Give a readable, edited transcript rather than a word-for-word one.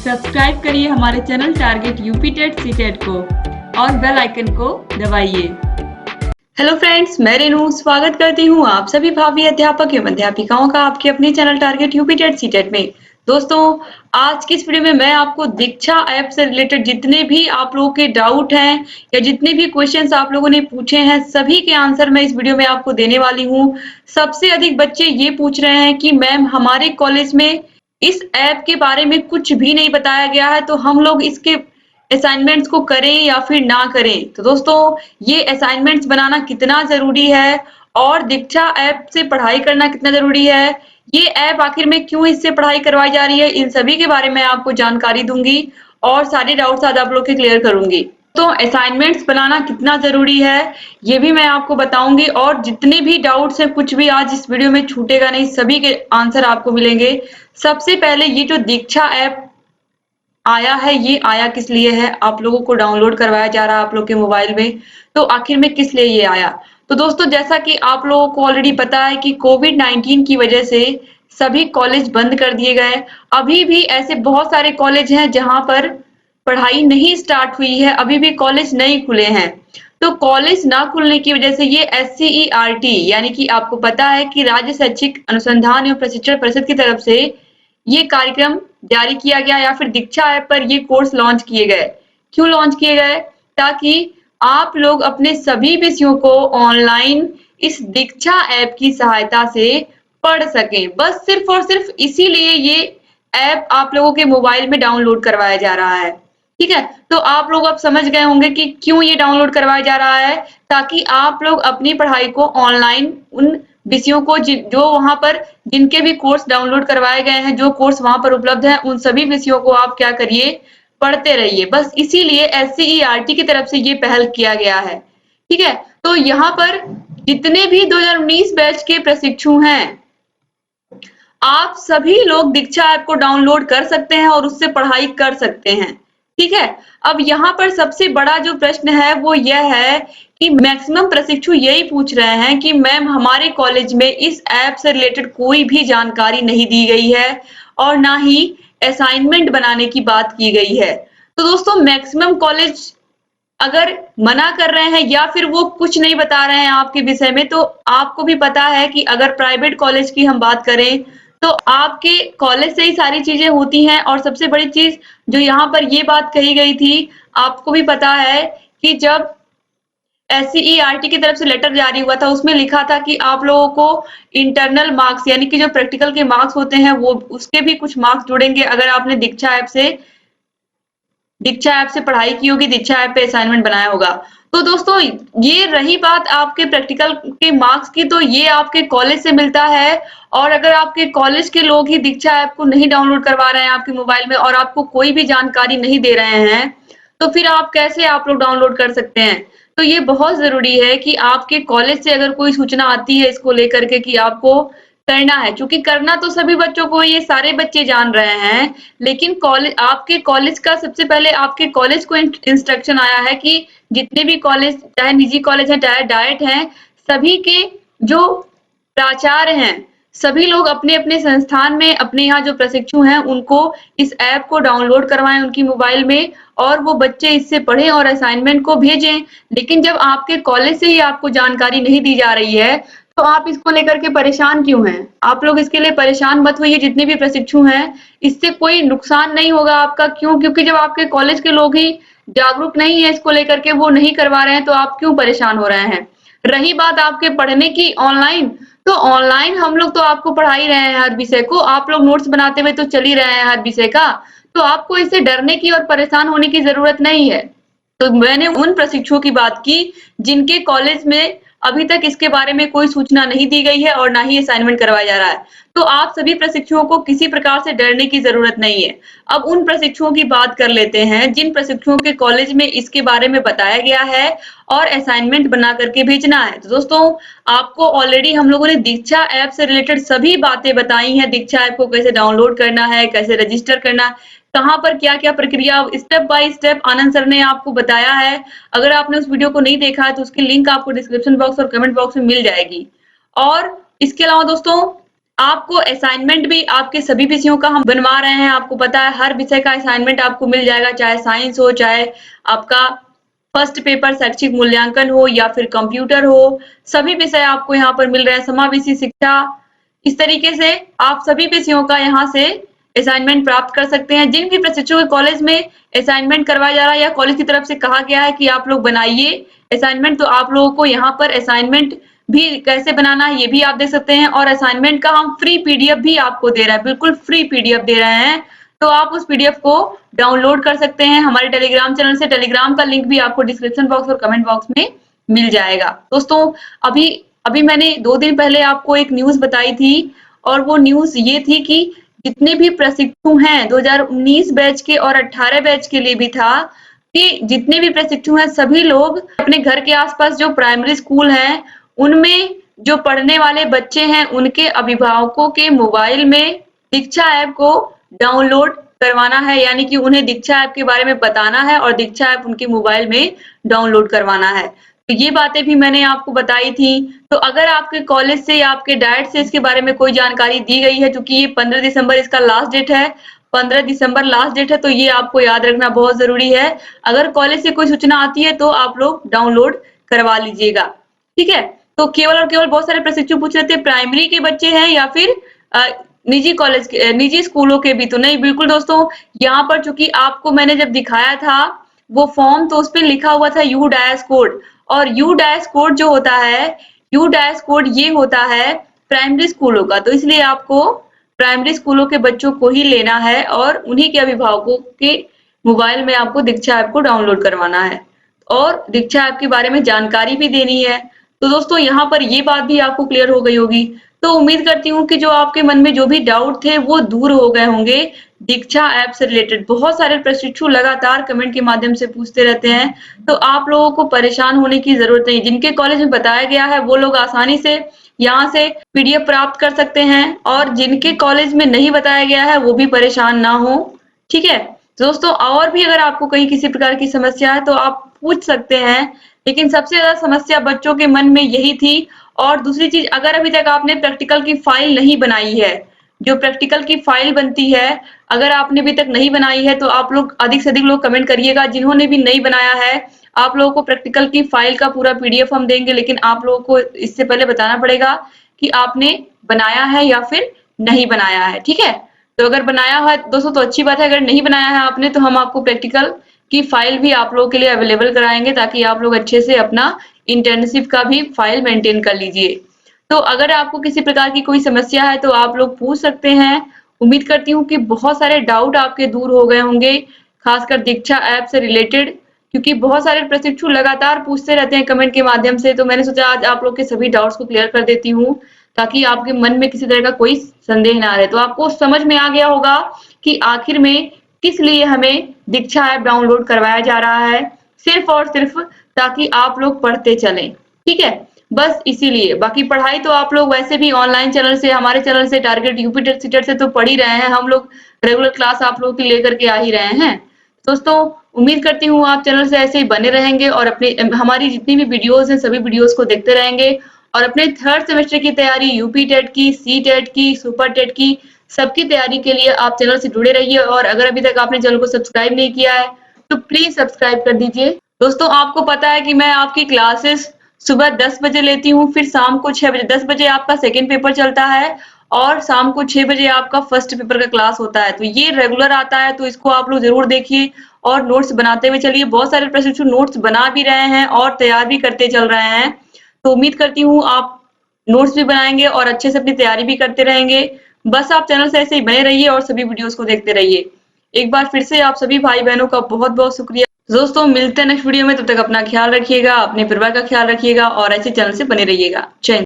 Subscribe करिए हमारे channel target UP TET CTET को और बेल आइकन को दबाइए। हेलो फ्रेंड्स, मैं रेनू स्वागत करती हूँ आप सभी भावी अध्यापक एवं अध्यापिकाओं का आपके अपने channel target UP TET CTET में। दोस्तों, आज की इस वीडियो में मैं आपको दीक्षा ऐप से रिलेटेड जितने भी आप लोगों के डाउट हैं या जितने भी क्वेश्चंस आप लोगों ने पूछे हैं, सभी के आंसर मैं इस वीडियो में आपको देने वाली हूँ। सबसे अधिक बच्चे ये पूछ रहे हैं कि मैम हमारे कॉलेज में इस ऐप के बारे में कुछ भी नहीं बताया गया है, तो हम लोग इसके असाइनमेंट्स को करें या फिर ना करें। तो दोस्तों, ये असाइनमेंट्स बनाना कितना जरूरी है और दीक्षा ऐप से पढ़ाई करना कितना जरूरी है, ये ऐप आखिर में क्यों इससे पढ़ाई करवाई जा रही है, इन सभी के बारे में आपको जानकारी दूंगी और सारे डाउट्स आज आप लोग के क्लियर करूंगी। तो असाइनमेंट्स बनाना कितना जरूरी है ये भी मैं आपको बताऊंगी और जितने भी डाउट्स हैं, कुछ भी आज इस वीडियो में छूटेगा नहीं, सभी के आंसर आपको मिलेंगे। सबसे पहले ये जो दीक्षा ऐप आया है, ये आया किस लिए है, आप लोगों को डाउनलोड करवाया जा रहा है आप लोग के मोबाइल में, तो आखिर में किस लिए ये आया। तो दोस्तों, जैसा कि आप लोगों को ऑलरेडी पता है कि कोविड-19 की वजह से सभी कॉलेज बंद कर दिए गए। अभी भी ऐसे बहुत सारे कॉलेज हैं जहां पर पढ़ाई नहीं स्टार्ट हुई है, अभी भी कॉलेज नहीं खुले हैं। तो कॉलेज ना खुलने की वजह से ये SCERT यानी कि आपको पता है कि राज्य शैक्षिक अनुसंधान एवं प्रशिक्षण परिषद की तरफ से ये कार्यक्रम जारी किया गया या फिर दीक्षा ऐप पर ये कोर्स लॉन्च किए गए। क्यों लॉन्च किए गए? ताकि आप लोग अपने सभी विषयों को ऑनलाइन इस दीक्षा ऐप की सहायता से पढ़ सकें। बस सिर्फ और सिर्फ इसीलिए ये ऐप आप लोगों के मोबाइल में डाउनलोड करवाया जा रहा है। ठीक है, तो आप लोग अब समझ गए होंगे कि क्यों ये डाउनलोड करवाया जा रहा है, ताकि आप लोग अपनी पढ़ाई को ऑनलाइन उन विषयों को जो वहां पर जिनके भी कोर्स डाउनलोड करवाए गए हैं, जो कोर्स वहां पर उपलब्ध है, उन सभी विषयों को आप क्या करिए, पढ़ते रहिए। बस इसीलिए SCERT की तरफ से ये पहल किया गया है। ठीक है, तो यहाँ पर जितने भी 2019 बैच के प्रशिक्षु हैं, आप सभी लोग दीक्षा ऐप को डाउनलोड कर सकते हैं और उससे पढ़ाई कर सकते हैं। ठीक है, अब यहाँ पर सबसे बड़ा जो प्रश्न है वो यह है कि मैक्सिमम प्रशिक्षु यही पूछ रहे हैं कि मैम हमारे कॉलेज में इस ऐप से रिलेटेड कोई भी जानकारी नहीं दी गई है और ना ही असाइनमेंट बनाने की बात की गई है। तो दोस्तों, मैक्सिमम कॉलेज अगर मना कर रहे हैं या फिर वो कुछ नहीं बता रहे हैं आपके विषय में, तो आपको भी पता है कि अगर प्राइवेट कॉलेज की हम बात करें तो आपके कॉलेज से ही सारी चीजें होती हैं। और सबसे बड़ी चीज जो यहाँ पर ये बात कही गई थी, आपको भी पता है कि जब SCERT की तरफ से लेटर जारी हुआ था, उसमें लिखा था कि आप लोगों को इंटरनल मार्क्स यानी कि जो प्रैक्टिकल के मार्क्स होते हैं वो उसके भी कुछ मार्क्स जुड़ेंगे अगर आपने दीक्षा ऐप से पढ़ाई की होगी, दीक्षा ऐप पे असाइनमेंट बनाया होगा। तो दोस्तों, ये रही बात आपके प्रैक्टिकल के मार्क्स की, तो ये आपके कॉलेज से मिलता है। और अगर आपके कॉलेज के लोग ही दीक्षा ऐप को नहीं डाउनलोड करवा रहे हैं आपके मोबाइल में और आपको कोई भी जानकारी नहीं दे रहे हैं, तो फिर आप लोग डाउनलोड कर सकते हैं। तो ये बहुत जरूरी है कि आपके कॉलेज से अगर कोई सूचना आती है इसको लेकर के कि आपको करना है, क्योंकि करना तो सभी बच्चों को, ये सारे बच्चे जान रहे हैं, लेकिन आपके कॉलेज का सबसे पहले आपके कॉलेज को इंस्ट्रक्शन आया है कि जितने भी कॉलेज, चाहे निजी कॉलेज हैं चाहे डाइट हैं, सभी के जो प्राचार्य हैं, सभी लोग अपने अपने संस्थान में अपने यहाँ जो प्रशिक्षु हैं उनको इस ऐप को डाउनलोड करवाएं उनकी मोबाइल में और वो बच्चे इससे पढ़ें और असाइनमेंट को भेजें। लेकिन जब आपके कॉलेज से ही आपको जानकारी नहीं दी जा रही है, तो आप इसको लेकर के परेशान क्यों हैं? आप लोग इसके लिए परेशान मत होइए, जितने भी प्रशिक्षु हैं, इससे कोई नुकसान नहीं होगा आपका। क्यों? क्योंकि जब आपके कॉलेज के लोग ही जागरूक नहीं है इसको लेकर के, वो नहीं करवा रहे हैं, तो आप क्यों परेशान हो रहे हैं। रही बात आपके पढ़ने की ऑनलाइन, तो ऑनलाइन हम लोग तो आपको पढ़ा ही रहे हैं हर विषय को, आप लोग नोट्स बनाते हुए तो चल ही रहे हैं हर विषय का, तो आपको इससे डरने की और परेशान होने की जरूरत नहीं है। तो मैंने उन प्रशिक्षुओं की बात की जिनके कॉलेज में अभी तक इसके बारे में कोई सूचना नहीं दी गई है और ना ही असाइनमेंट करवाया जा रहा है। तो आप सभी प्रशिक्षुओं को किसी प्रकार से डरने की जरूरत नहीं है। अब उन प्रशिक्षुओं की बात कर लेते हैं जिन प्रशिक्षुओं के कॉलेज में इसके बारे में बताया गया है और असाइनमेंट बना करके भेजना है। तो दोस्तों, आपको ऑलरेडी हम लोगों ने दीक्षा ऐप से रिलेटेड सभी बातें बताई हैं। दीक्षा ऐप को कैसे डाउनलोड करना है, कैसे रजिस्टर करना है, कहाँ पर क्या क्या प्रक्रिया, step by step Anand sir ने आपको बताया है। अगर आपने उस वीडियो को नहीं देखा है तो उसकी लिंक आपको डिस्क्रिप्शन बॉक्स और कमेंट बॉक्स में मिल जाएगी। और इसके अलावा दोस्तों, आपको असाइनमेंट भी आपके सभी विषयों का हम बनवा रहे हैं। आपको पता है हर विषय का असाइनमेंट आपको मिल जाएगा, चाहे साइंस हो, चाहे आपका फर्स्ट पेपर शैक्षिक मूल्यांकन हो या फिर कंप्यूटर हो, सभी विषय आपको यहाँ पर मिल रहे हैं। समावेशी शिक्षा, इस तरीके से आप सभी विषयों का यहाँ से असाइनमेंट प्राप्त कर सकते हैं। जिन भी प्रशिक्षकों के कॉलेज में असाइनमेंट करवाया जा रहा है या कॉलेज की तरफ से कहा गया है कि आप लोग बनाइए असाइनमेंट, तो आप लोगों को यहाँ पर असाइनमेंट भी कैसे बनाना है ये भी आप देख सकते हैं। और असाइनमेंट का हम फ्री पीडीएफ भी आपको दे रहे हैं, बिल्कुल फ्री पीडीएफ दे रहे हैं, तो आप उस पीडीएफ को डाउनलोड कर सकते हैं हमारे टेलीग्राम चैनल से। टेलीग्राम का लिंक भी आपको डिस्क्रिप्शन बॉक्स और कमेंट बॉक्स में मिल जाएगा। दोस्तों अभी अभी मैंने 2 दिन पहले आपको एक न्यूज़ बताई थी, और वो न्यूज़ ये थी कि जितने भी प्रशिक्षु हैं 2019 बैच के और 18 बैच के लिए भी था कि जितने भी प्रशिक्षु हैं सभी लोग अपने घर के आसपास जो प्राइमरी स्कूल हैं उनमें जो पढ़ने वाले बच्चे हैं उनके अभिभावकों के मोबाइल में दीक्षा ऐप को डाउनलोड करवाना है, यानी कि उन्हें दीक्षा ऐप के बारे में बताना है और दीक्षा ऐप उनके मोबाइल में डाउनलोड करवाना है। तो ये बातें भी मैंने आपको बताई थी। तो अगर आपके कॉलेज से या आपके डायट से इसके बारे में कोई जानकारी दी गई है, क्योंकि ये 15 दिसंबर इसका लास्ट डेट है, 15 दिसंबर लास्ट डेट है, तो ये आपको याद रखना बहुत जरूरी है। अगर कॉलेज से कोई सूचना आती है तो आप लोग डाउनलोड करवा लीजिएगा, ठीक है। तो केवल और केवल बहुत सारे प्रशिक्षु पूछ रहे थे प्राइमरी के बच्चे हैं या फिर निजी कॉलेज के, निजी स्कूलों के भी, तो नहीं, बिल्कुल दोस्तों, यहाँ पर चूंकि आपको मैंने जब दिखाया था वो फॉर्म, तो उस पर लिखा हुआ था यू डैश कोड, और यू डैश कोड जो होता है, यू डैश कोड ये होता है प्राइमरी स्कूलों का, तो इसलिए आपको प्राइमरी स्कूलों के बच्चों को ही लेना है और उन्हीं के अभिभावकों के मोबाइल में आपको दीक्षा ऐप को डाउनलोड करवाना है और दीक्षा ऐप के बारे में जानकारी भी देनी है। तो दोस्तों यहाँ पर ये बात भी आपको क्लियर हो गई होगी। तो उम्मीद करती हूँ कि जो आपके मन में जो भी डाउट थे वो दूर हो गए होंगे दीक्षा ऐप से रिलेटेड। बहुत सारे प्रशिक्षु लगातार कमेंट के माध्यम से पूछते रहते हैं, तो आप लोगों को परेशान होने की जरूरत नहीं। जिनके कॉलेज में बताया गया है वो लोग आसानी से यहाँ से पीडीएफ प्राप्त कर सकते हैं, और जिनके कॉलेज में नहीं बताया गया है वो भी परेशान ना हो, ठीक है। दोस्तों और भी अगर आपको कहीं किसी प्रकार की समस्या है तो आप पूछ सकते हैं, लेकिन सबसे ज्यादा समस्या बच्चों के मन में यही थी। और दूसरी चीज, अगर अभी तक आपने प्रैक्टिकल की फाइल नहीं बनाई है, जो प्रैक्टिकल की फाइल बनती है, अगर आपने अभी तक नहीं बनाई है तो आप लोग अधिक से अधिक लोग कमेंट करिएगा। जिन्होंने भी नहीं बनाया है, आप लोगों को प्रैक्टिकल की फाइल का पूरा पीडीएफ हम देंगे, लेकिन आप लोगों को इससे पहले बताना पड़ेगा कि आपने बनाया है या फिर नहीं बनाया है, ठीक है। तो अगर बनाया है दोस्तों तो अच्छी बात है, अगर नहीं बनाया है आपने तो हम आपको प्रैक्टिकल की फाइल भी आप लोगों के लिए अवेलेबल कराएंगे, ताकि आप लोग अच्छे से अपना इंटर्नशिप का भी फाइल मेंटेन कर लीजिए। तो अगर आपको किसी प्रकार की कोई समस्या है तो आप लोग पूछ सकते हैं। उम्मीद करती हूँ कि बहुत सारे डाउट आपके दूर हो गए होंगे, खासकर दीक्षा ऐप से रिलेटेड, क्योंकि बहुत सारे प्रशिक्षु लगातार पूछते रहते हैं कमेंट के माध्यम से। तो मैंने सोचा आज आप लोग के सभी डाउट्स को क्लियर कर देती हूँ, ताकि आपके मन में किसी तरह का कोई संदेह ना रहे। तो आपको समझ में आ गया होगा कि आखिर में किस लिए हमें दीक्षा ऐप डाउनलोड करवाया जा रहा है, सिर्फ और सिर्फ ताकि आप लोग पढ़ते चलें, ठीक है, बस इसीलिए। बाकी पढ़ाई तो आप लोग वैसे भी ऑनलाइन चैनल से, हमारे चैनल से, टारगेट यूपी टेट सीटेट से तो पढ़ ही रहे हैं। हम लोग रेगुलर क्लास आप लोगों की लेकर के आ ही रहे हैं। दोस्तों उम्मीद करती हूँ आप चैनल से ऐसे ही बने रहेंगे और अपने हमारी जितनी भी वीडियोस हैं सभी वीडियोस को देखते रहेंगे, और अपने 3rd सेमेस्टर की तैयारी, यूपी टेट की, सी टेट की, सुपर टेट की, सबकी तैयारी के लिए आप चैनल से जुड़े रहिए। और अगर अभी तक आपने चैनल को सब्सक्राइब नहीं किया है तो प्लीज सब्सक्राइब कर दीजिए। दोस्तों आपको पता है कि मैं आपकी क्लासेस सुबह 10 बजे लेती हूँ, फिर शाम को 6 बजे। 10 बजे आपका सेकेंड पेपर चलता है और शाम को 6 बजे आपका फर्स्ट पेपर का क्लास होता है। तो ये रेगुलर आता है, तो इसको आप लोग जरूर देखिए और नोट्स बनाते हुए चलिए। बहुत सारे प्रशिक्षु नोट्स बना भी रहे हैं और तैयार भी करते चल रहे हैं, तो उम्मीद करती हूँ आप नोट्स भी बनाएंगे और अच्छे से अपनी तैयारी भी करते रहेंगे। बस आप चैनल से ऐसे ही बने रहिए और सभी वीडियोस को देखते रहिए। एक बार फिर से आप सभी भाई बहनों का बहुत बहुत शुक्रिया। दोस्तों मिलते हैं नेक्स्ट वीडियो में, तब तक अपना ख्याल रखिएगा, अपने परिवार का ख्याल रखिएगा और ऐसे चैनल से बने रहिएगा। जय हिंद।